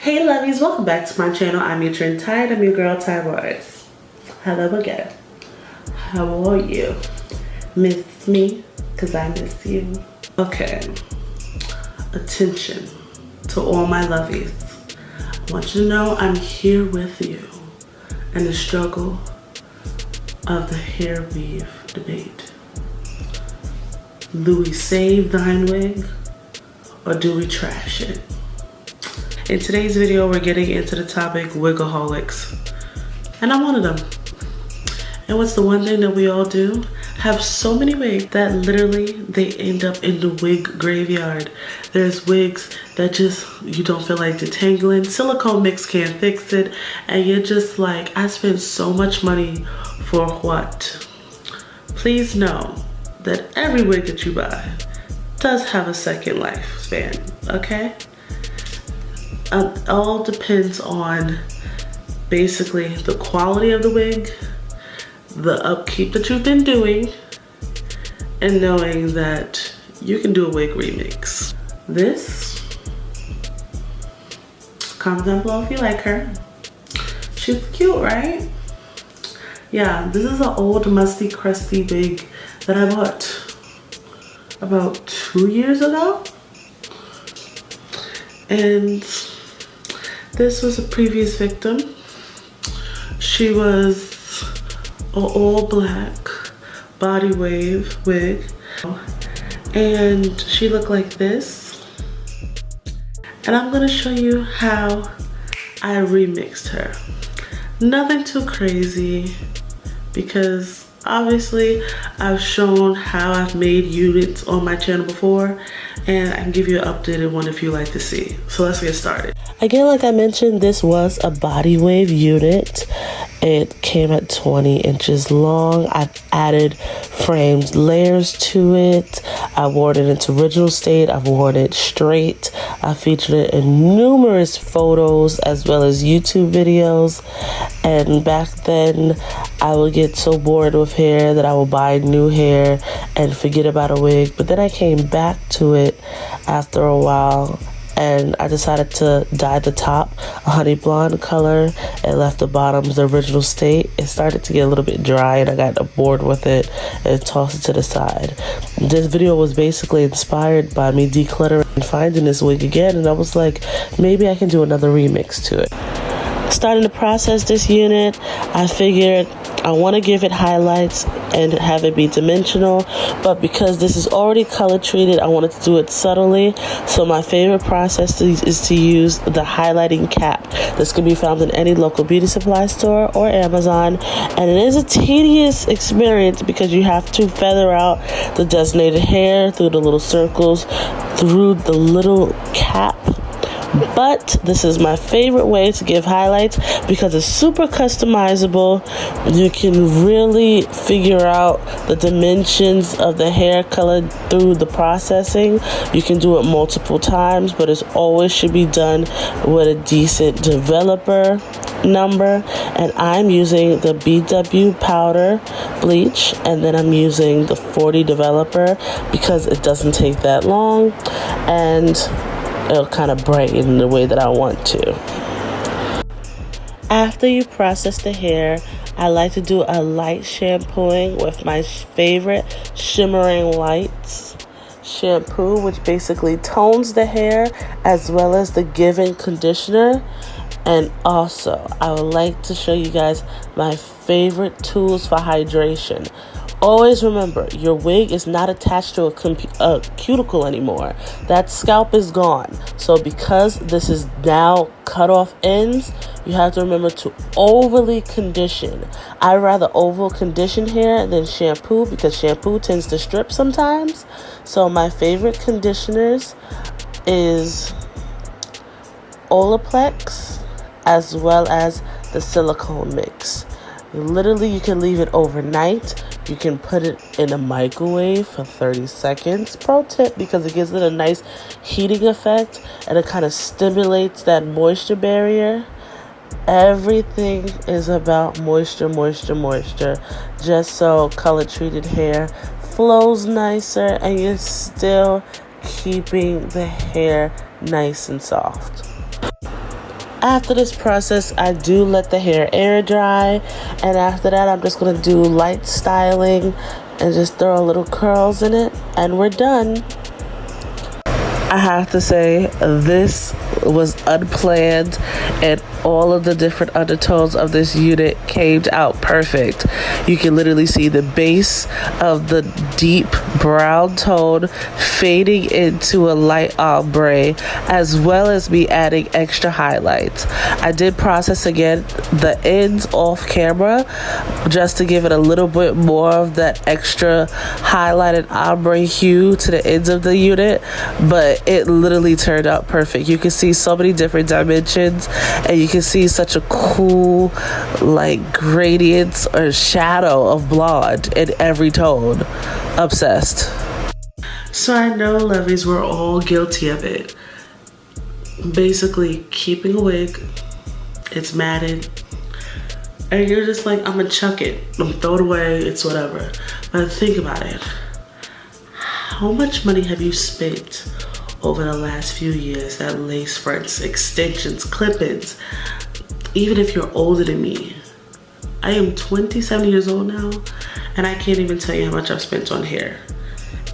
Hey lovies, welcome back to my channel. I'm your trend Tide. I'm your girl Tide Waters. Hello again. How are you? Miss me? Cause I miss you. Okay. Attention to all my lovies. I want you to know I'm here with you in the struggle of the hair weave debate. Do we save thine wig or do we trash it? In today's video, we're getting into the topic wigaholics. And I'm one of them. And what's the one thing that we all do? Have so many wigs that literally they end up in the wig graveyard. There's wigs that just, you don't feel like detangling. Silicone mix can't fix it. And you're just like, I spent so much money for what? Please know that every wig that you buy does have a second lifespan, okay? It all depends on basically the quality of the wig, the upkeep that you've been doing, and knowing that you can do a wig remix. This, comment down below if you like her. She's cute, right? Yeah, this is an old musty crusty wig that I bought about 2 years ago. And this was a previous victim. She was an all black body wave wig. And she looked like this. And I'm gonna show you how I remixed her. Nothing too crazy because obviously I've shown how I've made units on my channel before and I can give you an updated one if you like to see. So let's get started. Again, like I mentioned, this was a body wave unit. It came at 20 inches long. I've added framed layers to it. I wore it in its original state. I've worn it straight. I featured it in numerous photos as well as YouTube videos. And back then, I would get so bored with hair that I would buy new hair and forget about a wig. But then I came back to it after a while and I decided to dye the top a honey blonde color and left the bottoms the original state. It started to get a little bit dry and I got bored with it and tossed it to the side. This video was basically inspired by me decluttering and finding this wig again, and I was like, maybe I can do another remix to it. Starting to process this unit, I figured I want to give it highlights and have it be dimensional, but because this is already color treated, I wanted to do it subtly. So my favorite process is to use the highlighting cap. This can be found in any local beauty supply store or Amazon, and it is a tedious experience because you have to feather out the designated hair through the little circles, through the little cap. But this is my favorite way to give highlights because it's super customizable. You can really figure out the dimensions of the hair color through the processing. You can do it multiple times, but it always should be done with a decent developer number. And I'm using the BW powder bleach, and then I'm using the 40 developer because it doesn't take that long and it'll kind of brighten the way that I want to. After you process the hair, I like to do a light shampooing with my favorite Shimmering Lights shampoo, which basically tones the hair as well as the give-in conditioner. And also, I would like to show you guys my favorite tools for hydration. Always remember, your wig is not attached to a cuticle anymore. That scalp is gone. So because this is now cut off ends, you have to remember to overly condition. I rather over condition hair than shampoo because shampoo tends to strip sometimes. So my favorite conditioners is Olaplex as well as the silicone mix. Literally, you can leave it overnight. You can put it in a microwave for 30 seconds. Pro tip, because it gives it a nice heating effect and it kind of stimulates that moisture barrier. Everything is about moisture, moisture, moisture. Just so color treated hair flows nicer and you're still keeping the hair nice and soft. After this process, I do let the hair air dry, and after that I'm just going to do light styling and just throw a little curls in it, and we're done. I have to say, this was unplanned, and all of the different undertones of this unit came out perfect. You can literally see the base of the deep brown tone fading into a light ombre, as well as me adding extra highlights. I did process again the ends off camera just to give it a little bit more of that extra highlighted ombre hue to the ends of the unit, but it literally turned out perfect. You can see so many different dimensions, and you can see such a cool like gradients or shadow of blonde in every tone. Obsessed. So I know, lovies, we're all guilty of it. Basically keeping a wig, it's matted, and you're just like, I'm gonna chuck it, I'm gonna throw it away, it's whatever. But think about it. How much money have you spent over the last few years at lace fronts, extensions, clip-ins? Even if you're older than me, I am 27 years old now, and I can't even tell you how much I've spent on hair.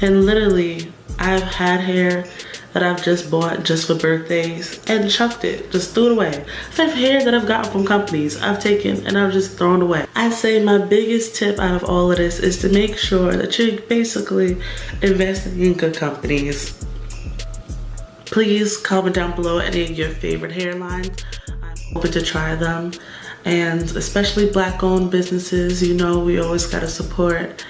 And literally, I've had hair that I've just bought just for birthdays and chucked it, just threw it away. I've hair that I've gotten from companies I've taken and I've just thrown away. I'd say my biggest tip out of all of this is to make sure that you're basically investing in good companies. Please comment down below any of your favorite hairlines. I'm open to try them, and especially Black-owned businesses, you know, we always gotta support.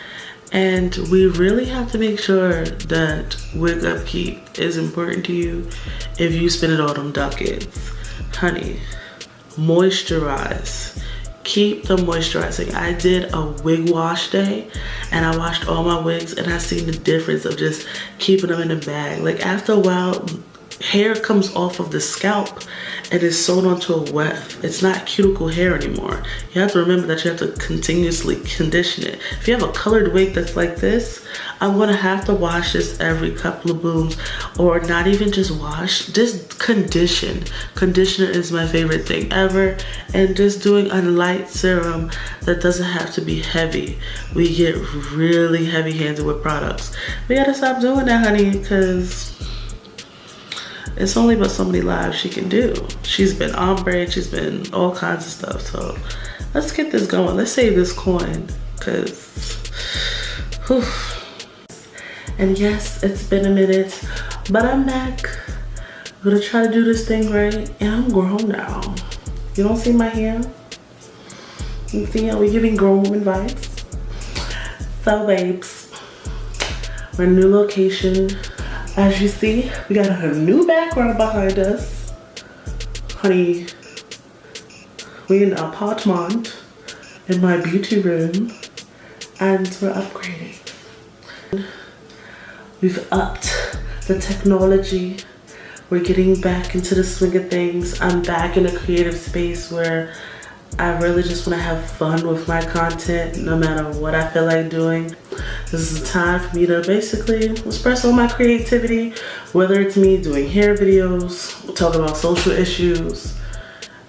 And we really have to make sure that wig upkeep is important to you if you spend all them ducats. Honey, moisturize. Keep them moisturizing. I did a wig wash day, and I washed all my wigs, and I seen the difference of just keeping them in the bag. Like, after a while, hair comes off of the scalp and is sewn onto a weft. It's not cuticle hair anymore. You have to remember that you have to continuously condition it. If you have a colored wig that's like this, I'm gonna have to wash this every couple of blooms, or not even just wash, just condition. Conditioner is my favorite thing ever, and just doing a light serum that doesn't have to be heavy. We get really heavy-handed with products. We gotta stop doing that, honey, because it's only but so many lives she can do. She's been ombre, she's been all kinds of stuff. So let's get this going. Let's save this coin, cause, whew. And yes, it's been a minute, but I'm back. I'm gonna try to do this thing right, and I'm grown now. You don't see my hair? You see how we're giving grown woman vibes? So babes, we're in a new location. As you see, we got a new background behind us. Honey, we in an apartment in my beauty room, and we're upgrading. We've upped the technology. We're getting back into the swing of things. I'm back in a creative space where I really just want to have fun with my content, no matter what I feel like doing. This is a time for me to basically express all my creativity, whether it's me doing hair videos, talking about social issues,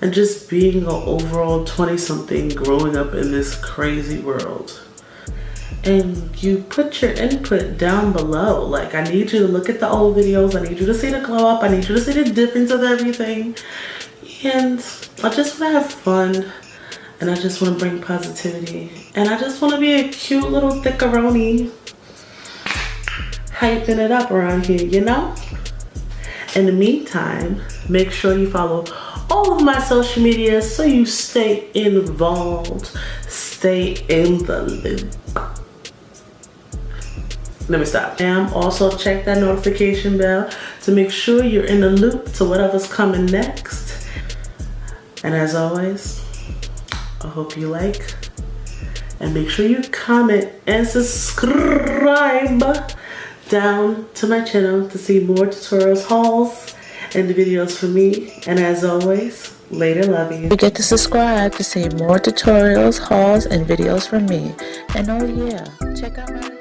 and just being an overall 20-something growing up in this crazy world. And you put your input down below. Like, I need you to look at the old videos. I need you to see the glow up. I need you to see the difference of everything. And I just want to have fun, and I just want to bring positivity, and I just want to be a cute little thickeroni hyping it up around here, you know? In the meantime, make sure you follow all of my social media so you stay involved, stay in the loop. Let me stop. And also check that notification bell to make sure you're in the loop to whatever's coming next. And as always, I hope you like, and make sure you comment and subscribe down to my channel to see more tutorials, hauls, and videos from me. And as always, later lovies. Forget to subscribe to see more tutorials, hauls, and videos from me. And oh yeah, check out my